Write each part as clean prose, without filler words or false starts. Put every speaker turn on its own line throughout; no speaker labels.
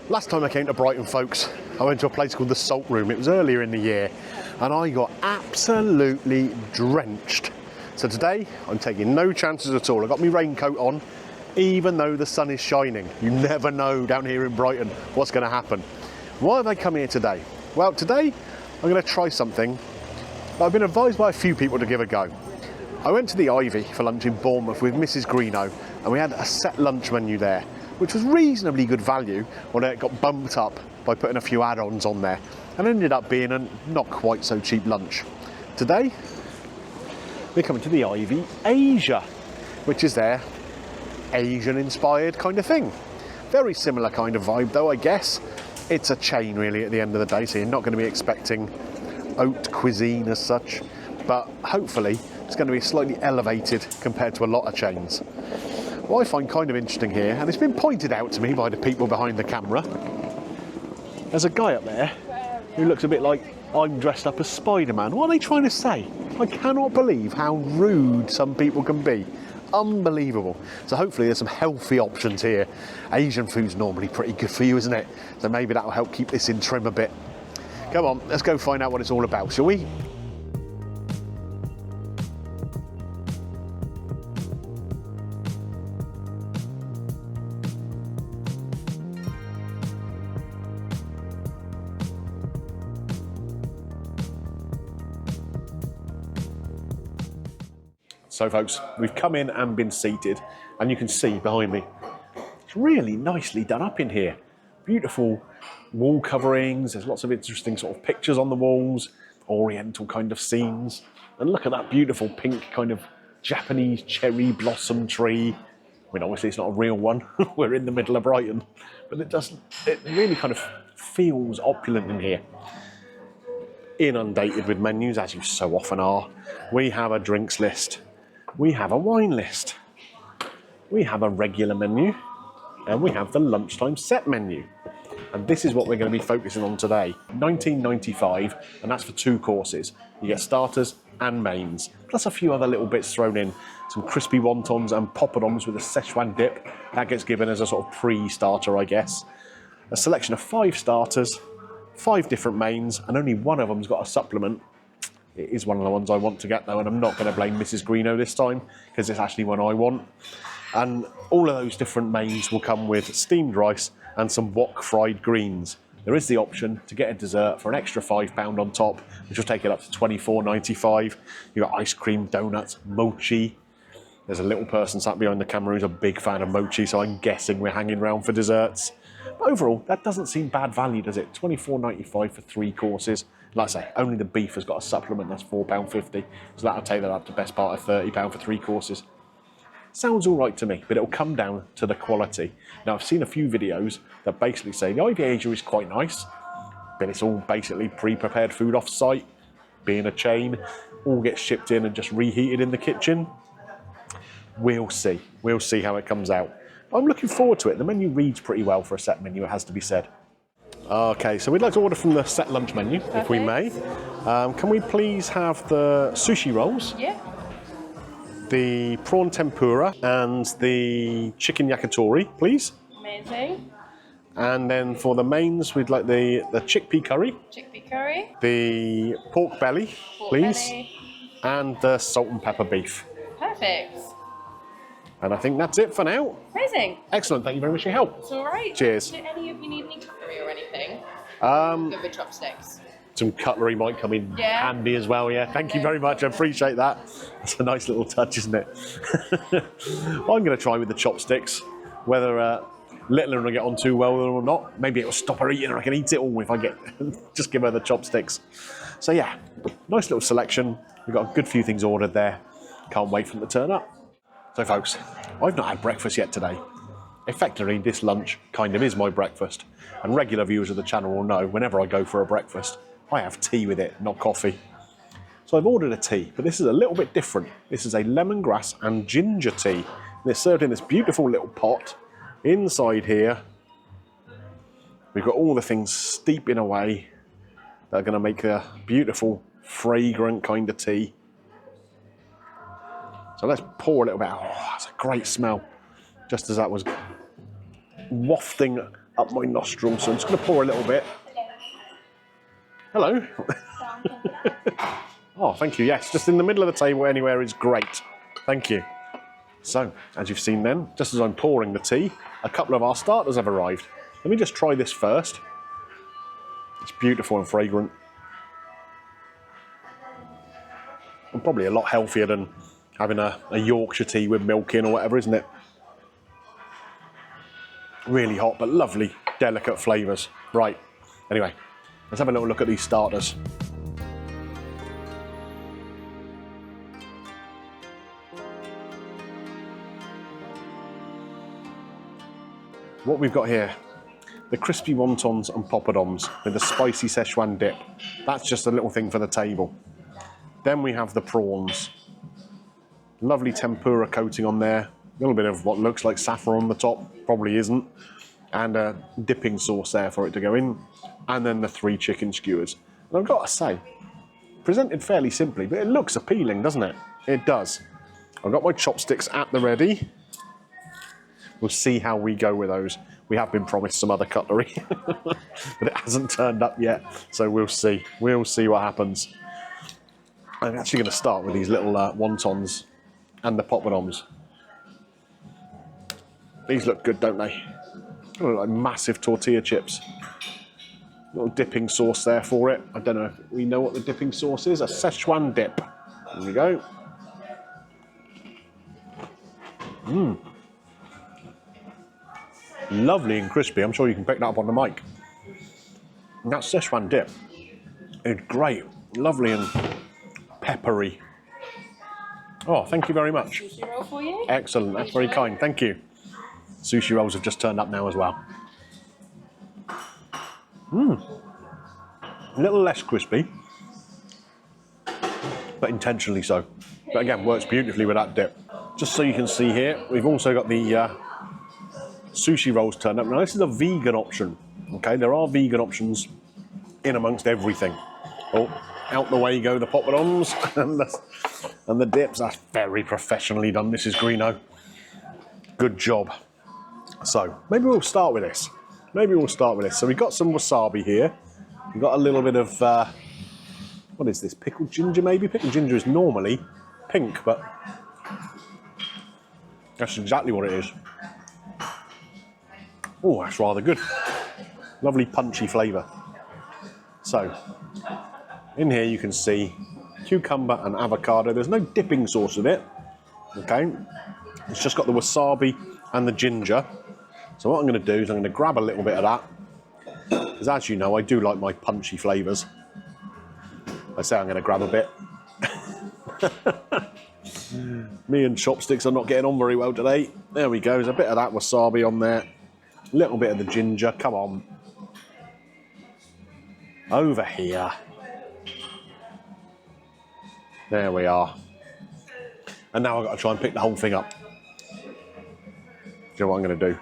Last time I came to Brighton, folks, I went to a place called the Salt Room. It was earlier in the year and I got absolutely drenched. So today I'm taking no chances at all. I got my raincoat on, even though the sun is shining. You never know down here in Brighton what's going to happen. Why have I come here today? Well, today I'm going to try something that I've been advised by a few people to give a go. I went to the Ivy for lunch in Bournemouth with Mrs. Greeno, and we had a set lunch menu there, which was reasonably good value, although it got bumped up by putting a few add-ons on there, and ended up being a not quite so cheap lunch. Today, we're coming to the Ivy Asia, which is their Asian-inspired kind of thing. Very similar kind of vibe though, I guess. It's a chain really at the end of the day, so you're not going to be expecting haute cuisine as such, but hopefully it's going to be slightly elevated compared to a lot of chains. What I find kind of interesting here, and it's been pointed out to me by the people behind the camera, there's a guy up there who looks a bit like I'm dressed up as Spider-Man. What are they trying to say? I cannot believe how rude some people can be. Unbelievable. So hopefully there's some healthy options here. Asian food's normally pretty good for you, isn't it? So maybe that'll help keep this in trim a bit. Come on, let's go find out what it's all about, shall we? So folks, we've come in and been seated, and you can see behind me, it's really nicely done up in here. Beautiful wall coverings, there's lots of interesting sort of pictures on the walls, oriental kind of scenes, and look at that beautiful pink kind of Japanese cherry blossom tree. I mean, obviously it's not a real one, we're in the middle of Brighton, but it really kind of feels opulent in here. Inundated with menus, as you so often are. We have a drinks list. We have a wine list, we have a regular menu, and we have the lunchtime set menu. And this is what we're going to be focusing on today. $19.95, and that's for 2 courses. You get starters and mains, plus a few other little bits thrown in. Some crispy wontons and poppadoms with a Szechuan dip. That gets given as a sort of pre-starter, I guess. A selection of 5 starters, 5 different mains, and only one of them's got a supplement. It is one of the ones I want to get though, and I'm not going to blame Mrs. Greeno this time, because it's actually one I want. And all of those different mains will come with steamed rice and some wok fried greens. There is the option to get a dessert for an extra £5 on top, which will take it up to $24.95. You've got ice cream, donuts, mochi. There's a little person sat behind the camera who's a big fan of mochi, so I'm guessing we're hanging around for desserts. But overall, that doesn't seem bad value, does it? $24.95 for 3 courses. Like I say, only the beef has got a supplement, that's £4.50. So that'll take that up to best part of £30 for 3 courses. Sounds all right to me, but it'll come down to the quality. Now, I've seen a few videos that basically say the Ivy Asia is quite nice, but it's all basically pre-prepared food off-site, being a chain, all gets shipped in and just reheated in the kitchen. We'll see. We'll see how it comes out. But I'm looking forward to it. The menu reads pretty well for a set menu, it has to be said. Okay, so we'd like to order from the set lunch menu, if we may. Can we please have the sushi rolls?
Yeah.
The prawn tempura and the chicken yakitori, please.
Amazing.
And then for the mains, we'd like the chickpea curry.
Chickpea curry.
The pork belly, please.
Belly.
And the salt and pepper beef.
Perfect.
And I think that's it for now.
Amazing.
Excellent, thank you very much for your help.
It's all right.
Cheers.
Do any of you need any cutlery or anything? Good with chopsticks.
Some cutlery might come in
Yeah.
handy as well, yeah. Thank you very much, I appreciate that. It's a nice little touch, isn't it? I'm going to try with the chopsticks, whether Littler will get on too well with them or not. Maybe it'll stop her eating and I can eat it all if I get, just give her the chopsticks. So yeah, nice little selection. We've got a good few things ordered there. Can't wait for them to turn up. So folks, I've not had breakfast yet today. Effectively, this lunch kind of is my breakfast. And regular viewers of the channel will know whenever I go for a breakfast, I have tea with it, not coffee. So I've ordered a tea, but this is a little bit different. This is a lemongrass and ginger tea. And it's served in this beautiful little pot. Inside here, we've got all the things steeping away that are going to make a beautiful, fragrant kind of tea. So let's pour a little bit. Oh, that's a great smell. Just as that was wafting up my nostrils. So I'm just going to pour a little bit. Hello. Oh, thank you. Yes, just in the middle of the table anywhere is great. Thank you. So, as you've seen then, just as I'm pouring the tea, a couple of our starters have arrived. Let me just try this first. It's beautiful and fragrant. And probably a lot healthier than having a Yorkshire tea with milk in or whatever, isn't it? Really hot, but lovely, delicate flavours. Right, anyway, let's have a little look at these starters. What we've got here, the crispy wontons and poppadoms with the spicy Szechuan dip. That's just a little thing for the table. Then we have the prawns. Lovely tempura coating on there. A little bit of what looks like saffron on the top, probably isn't. And a dipping sauce there for it to go in. And then the 3 chicken skewers. And I've got to say, presented fairly simply, but it looks appealing, doesn't it? It does. I've got my chopsticks at the ready. We'll see how we go with those. We have been promised some other cutlery, but it hasn't turned up yet. So we'll see. We'll see what happens. I'm actually going to start with these little wontons and the poppadoms. These look good, don't they? They look like massive tortilla chips. Little dipping sauce there for it. I don't know if we know what the dipping sauce is. A Szechuan dip. There we go. Lovely and crispy. I'm sure you can pick that up on the mic. And that Szechuan dip is great. Lovely and peppery. Oh, thank you very much.
Sushi roll for you.
Excellent. That's very kind. Thank you. Sushi rolls have just turned up now as well. A little less crispy, but intentionally so. But again, works beautifully with that dip. Just so you can see here, we've also got the sushi rolls turned up. Now this is a vegan option. Okay, there are vegan options in amongst everything. Oh, out the way go the poppadoms and the dips. That's very professionally done. This is Greeno. Good job. So maybe we'll start with this. So we've got some wasabi here. We've got a little bit of, what is this, pickled ginger maybe? Pickled ginger is normally pink, but that's exactly what it is. Oh, that's rather good. Lovely punchy flavour. So, in here you can see cucumber and avocado. There's no dipping sauce in it, okay? It's just got the wasabi and the ginger. So what I'm going to do is I'm going to grab a little bit of that, because as you know, I do like my punchy flavours. I say I'm going to grab a bit. Me and chopsticks are not getting on very well today. There we go, there's a bit of that wasabi on there. A little bit of the ginger, come on. Over here. There we are. And now I've got to try and pick the whole thing up. Do you know what I'm going to do?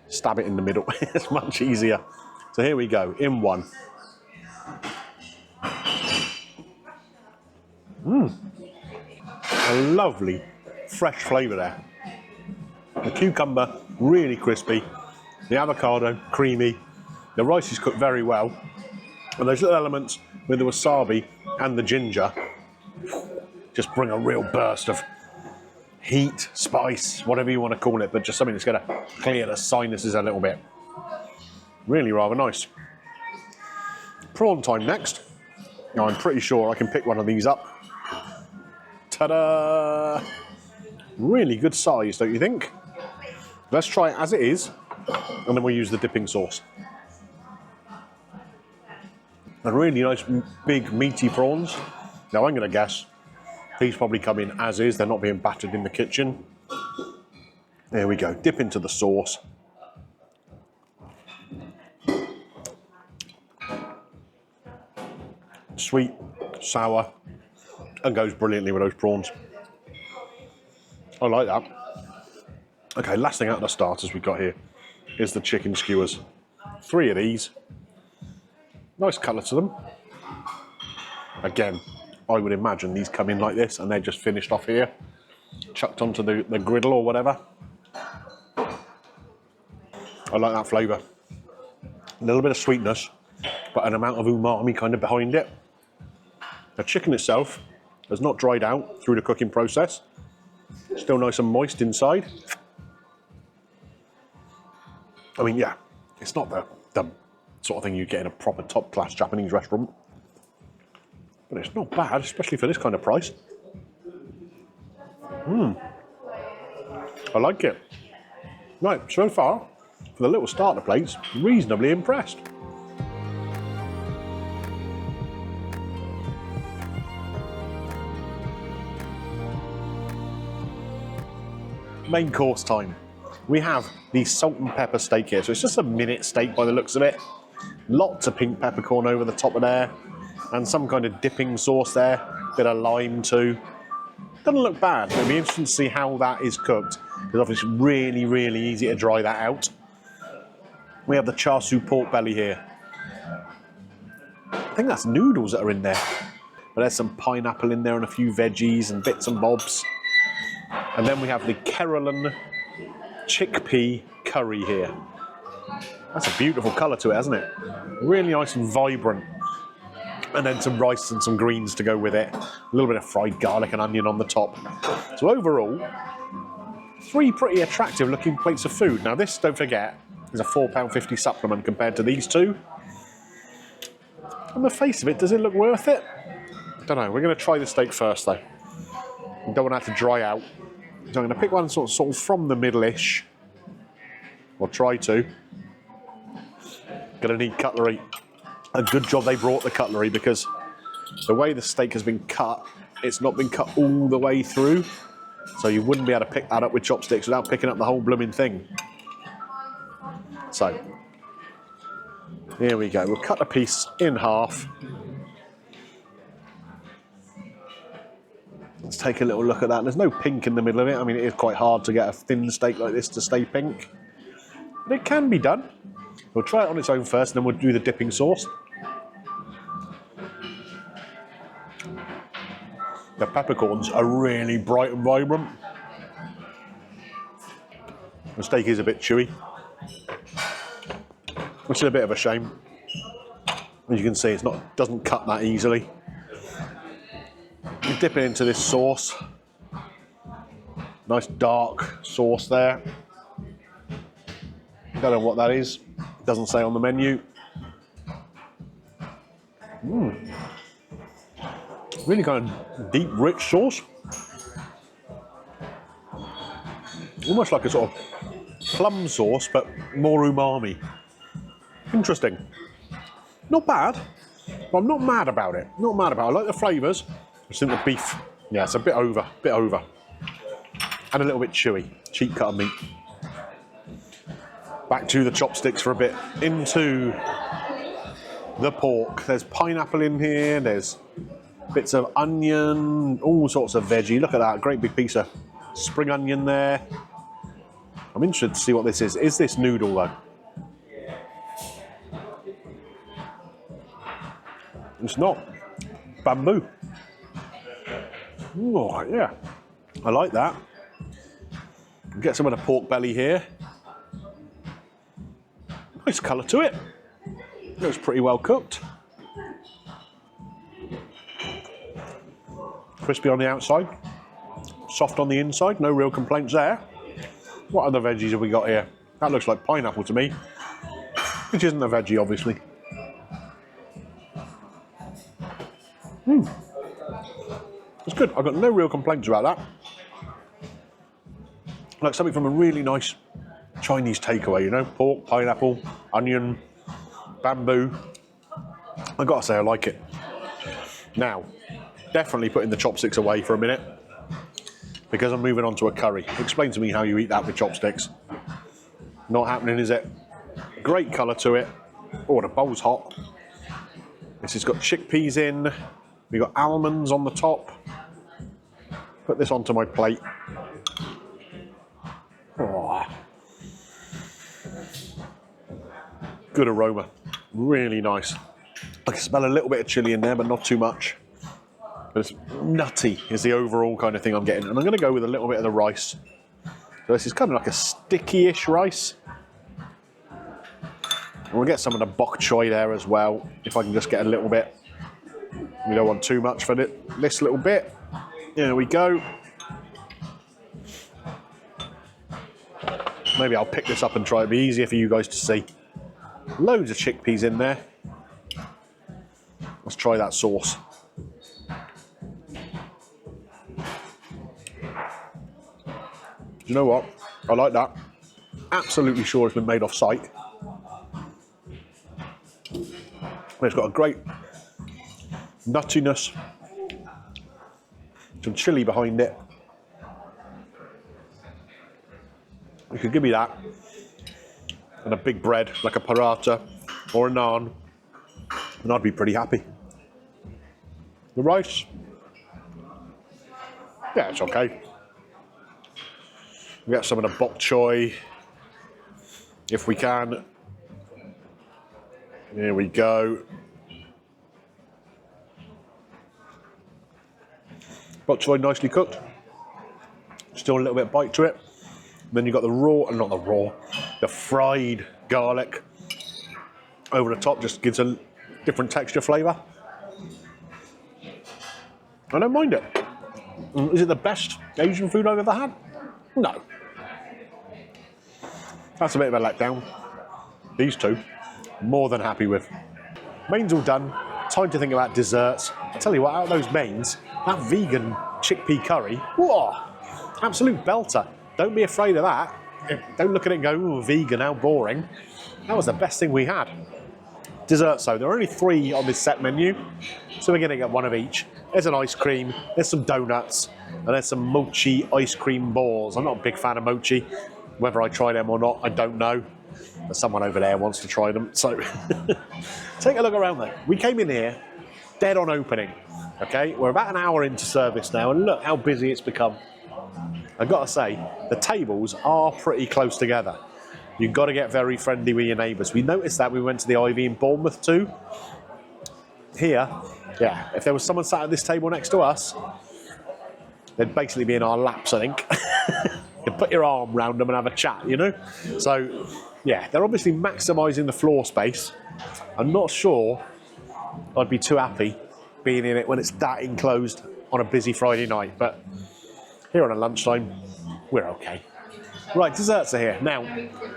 Stab it in the middle. It's much easier. So here we go, in one. A lovely, fresh flavour there. The cucumber, really crispy. The avocado, creamy. The rice is cooked very well. And those little elements with the wasabi and the ginger just bring a real burst of heat, spice, whatever you want to call it, but just something that's going to clear the sinuses a little bit. Really rather nice. Prawn time next. Now I'm pretty sure I can pick one of these up. Ta-da! Really good size, don't you think? Let's try it as it is, and then we'll use the dipping sauce. And really nice, big, meaty prawns. Now I'm going to guess these probably come in as is. They're not being battered in the kitchen. There we go. Dip into the sauce. Sweet, sour, and goes brilliantly with those prawns. I like that. Okay, last thing out of the starters we've got here is the chicken skewers. 3 of these. Nice colour to them. Again, I would imagine these come in like this and they're just finished off here, chucked onto the griddle or whatever. I like that flavour. A little bit of sweetness, but an amount of umami kind of behind it. The chicken itself has not dried out through the cooking process. Still nice and moist inside. I mean, yeah, it's not the sort of thing you get in a proper top-class Japanese restaurant. But it's not bad, especially for this kind of price. I like it. Right, so far, for the little starter plates, reasonably impressed. Main course time. We have the salt and pepper steak here, so it's just a minute steak by the looks of it. Lots of pink peppercorn over the top of there, and some kind of dipping sauce there, bit of lime too. Doesn't look bad. It'll be interesting to see how that is cooked, because obviously it's really, really easy to dry that out. We have the char siu pork belly here. I think that's noodles that are in there. But there's some pineapple in there and a few veggies and bits and bobs. And then we have the Kerala chickpea curry here. That's a beautiful colour to it, hasn't it? Really nice and vibrant. And then some rice and some greens to go with it. A little bit of fried garlic and onion on the top. So overall, 3 pretty attractive looking plates of food. Now this, don't forget, is a £4.50 supplement compared to these two. On the face of it, does it look worth it? Don't know. We're going to try the steak first though. We don't want that to dry out. So I'm going to pick one sort of from the middle-ish. Or try to. Going to need cutlery. A good job they brought the cutlery, because the way the steak has been cut, it's not been cut all the way through. So you wouldn't be able to pick that up with chopsticks without picking up the whole blooming thing. So, here we go. We'll cut a piece in half. Let's take a little look at that. There's no pink in the middle of it. I mean, it is quite hard to get a thin steak like this to stay pink. But it can be done. We'll try it on its own first, and then we'll do the dipping sauce. The peppercorns are really bright and vibrant. The steak is a bit chewy, which is a bit of a shame. As you can see, doesn't cut that easily. You dip it into this sauce. Nice dark sauce there. Don't know what that is. Doesn't say on the menu. Really kind of deep, rich sauce. Almost like a sort of plum sauce, but more umami. Interesting. Not bad, but I'm not mad about it. Not mad about it. I like the flavours. I just think the beef, yeah, it's a bit over. And a little bit chewy. Cheap cut of meat. Back to the chopsticks for a bit. Into the pork. There's pineapple in here. There's bits of onion, all sorts of veggie. Look at that, great big piece of spring onion there. I'm interested to see what this is. Is this noodle though? It's not. Bamboo. Oh, yeah. I like that. Get some of the pork belly here. Nice colour to it. Looks pretty well cooked. Crispy on the outside. Soft on the inside. No real complaints there. What other veggies have we got here? That looks like pineapple to me. Which isn't a veggie, obviously. It's good. I've got no real complaints about that. Like something from a really nice Chinese takeaway, you know? Pork, pineapple, onion, bamboo. I've got to say I like it. Now, definitely putting the chopsticks away for a minute, because I'm moving on to a curry. Explain to me how you eat that with chopsticks. Not happening, is it? Great colour to it. Oh, the bowl's hot. This has got chickpeas in. We've got almonds on the top. Put this onto my plate. Oh. Good aroma. Really nice. I can smell a little bit of chilli in there, but not too much. But it's nutty is the overall kind of thing I'm getting. And I'm going to go with a little bit of the rice. So this is kind of like a sticky-ish rice. We'll get some of the bok choy there as well, if I can just get a little bit. We don't want too much for this little bit. There we go. Maybe I'll pick this up and try. It'll be easier for you guys to see. Loads of chickpeas in there. Let's try that sauce. You know what? I like that. Absolutely sure it's been made off site. It's got a great nuttiness, some chilli behind it. You could give me that and a big bread like a paratha or a naan, and I'd be pretty happy. The rice, yeah, it's okay. We get some of the bok choy if we can. Here we go. Bok choy nicely cooked. Still a little bit of bite to it. Then you've got the fried garlic over the top, just gives a different texture flavour. I don't mind it. Is it the best Asian food I've ever had? No. That's a bit of a letdown. These two, more than happy with. Mains all done. Time to think about desserts. I tell you what, out of those mains, that vegan chickpea curry, whoa, absolute belter. Don't be afraid of that. Don't look at it and go, ooh, vegan, how boring. That was the best thing we had. Desserts, though, there are only 3 on this set menu, so we're going to get one of each. There's an ice cream, there's some donuts, and there's some mochi ice cream balls. I'm not a big fan of mochi. Whether I try them or not, I don't know. But someone over there wants to try them, so take a look around there. We came in here dead on opening, okay? We're about an hour into service now, and look how busy it's become. I've got to say, the tables are pretty close together. You've got to get very friendly with your neighbours. We noticed that we went to the Ivy in Bournemouth too. Here, yeah, if there was someone sat at this table next to us, they'd basically be in our laps, I think. You put your arm round them and have a chat, you know? So, yeah, they're obviously maximising the floor space. I'm not sure I'd be too happy being in it when it's that enclosed on a busy Friday night, but here on a lunchtime, we're okay. Right, desserts are here. Now,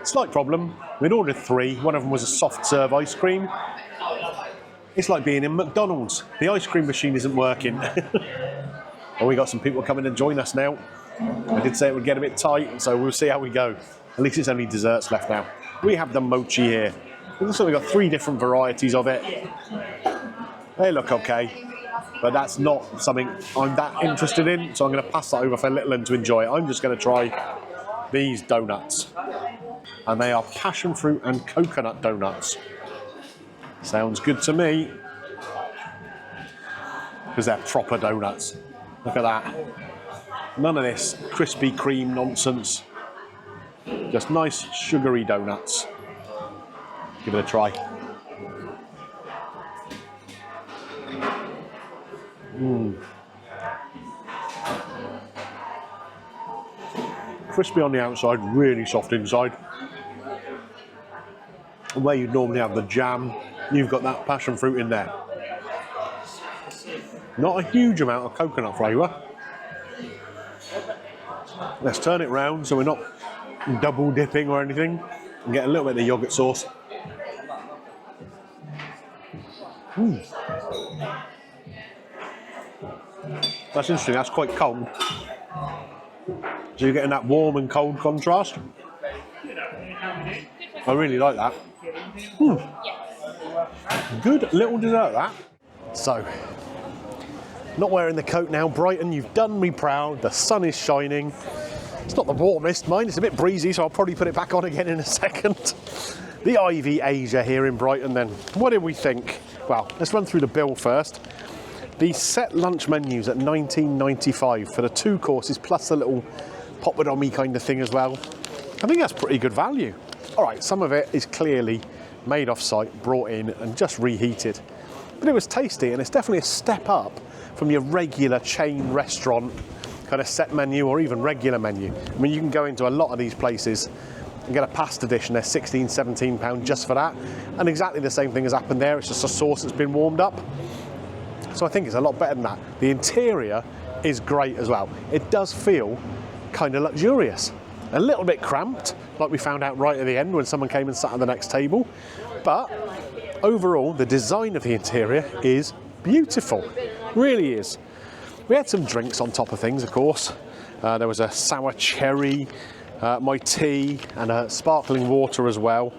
slight problem. We'd ordered 3. One of them was a soft serve ice cream. It's like being in McDonald's. The ice cream machine isn't working. Well, we got some people coming to join us now. I did say it would get a bit tight, so we'll see how we go. At least it's only desserts left now. We have the mochi here. It looks like we've got 3 different varieties of it. They look okay, but that's not something I'm that interested in, so I'm going to pass that over for Littleton to enjoy it. I'm just going to try these donuts. And they are passion fruit and coconut donuts. Sounds good to me. Because they're proper donuts. Look at that. None of this Krispy Kreme nonsense. Just nice sugary donuts. Give it a try. Crispy on the outside, really soft inside. Where you'd normally have the jam, you've got that passion fruit in there. Not a huge amount of coconut flavour. Let's turn it round so we're not double dipping or anything, and get a little bit of the yoghurt sauce. That's interesting, that's quite cold. So you're getting that warm and cold contrast. I really like that. Good little dessert, that. So, not wearing the coat now. Brighton, you've done me proud. The sun is shining. It's not the warmest, mind. It's a bit breezy, so I'll probably put it back on again in a second. The Ivy Asia here in Brighton then. What did we think? Well, let's run through the bill first. The set lunch menus at £19.95 for the 2 courses plus the little poppadomi kind of thing as well. I think that's pretty good value. All right, some of it is clearly made off site, brought in and just reheated. But it was tasty, and it's definitely a step up from your regular chain restaurant kind of set menu or even regular menu. I mean, you can go into a lot of these places and get a pasta dish, and they're £16–17 just for that. And exactly the same thing has happened there. It's just a sauce that's been warmed up. So I think it's a lot better than that. The interior is great as well. It does feel kind of luxurious. A little bit cramped, like we found out right at the end when someone came and sat at the next table. But overall, the design of the interior is beautiful. Really is. We had some drinks on top of things, of course. There was a sour cherry, my tea, and a sparkling water as well.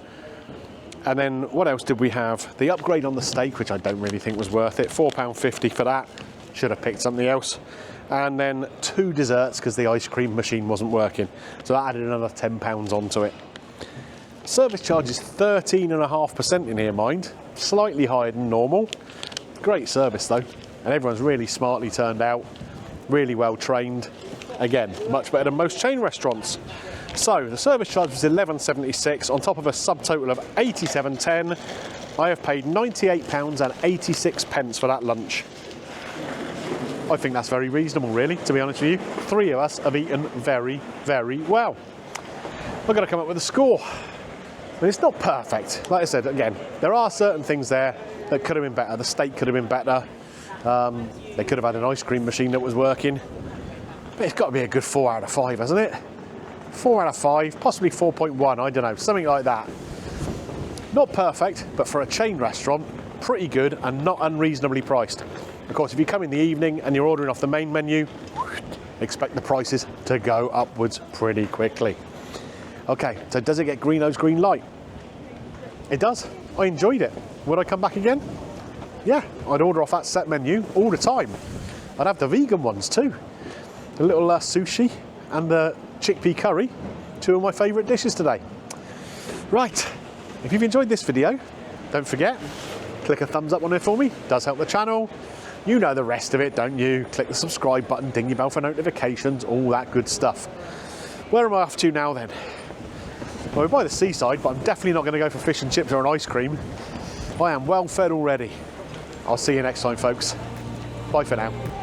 And then what else did we have? The upgrade on the steak, which I don't really think was worth it. £4.50 for that. Should have picked something else. And then 2 desserts because the ice cream machine wasn't working. So that added another £10 onto it. Service charge is 13.5% in here, mind. Slightly higher than normal. Great service though. And everyone's really smartly turned out. Really well trained. Again, much better than most chain restaurants. So the service charge was £11.76 on top of a subtotal of £87.10. I have paid £98.86 for that lunch. I think that's very reasonable, really, to be honest with you. 3 of us have eaten very, very well. We're going to come up with a score. But it's not perfect. Like I said, again, there are certain things there that could have been better. The steak could have been better. They could have had an ice cream machine that was working. But it's got to be a good 4 out of 5, hasn't it? 4 out of 5, possibly 4.1, I don't know, something like that. Not perfect, but for a chain restaurant, pretty good and not unreasonably priced. Of course, if you come in the evening and you're ordering off the main menu, expect the prices to go upwards pretty quickly. Okay, so does it get Greeno's green light? It does. I enjoyed it. Would I come back again? Yeah, I'd order off that set menu all the time. I'd have the vegan ones too. The little sushi and the chickpea curry, 2 of my favourite dishes today. Right, if you've enjoyed this video, don't forget, click a thumbs up on it for me. It does help the channel. You know the rest of it, don't you? Click the subscribe button, ding your bell for notifications, all that good stuff. Where am I off to now then? Well, we're by the seaside, but I'm definitely not going to go for fish and chips or an ice cream. I am well fed already. I'll see you next time, folks. Bye for now.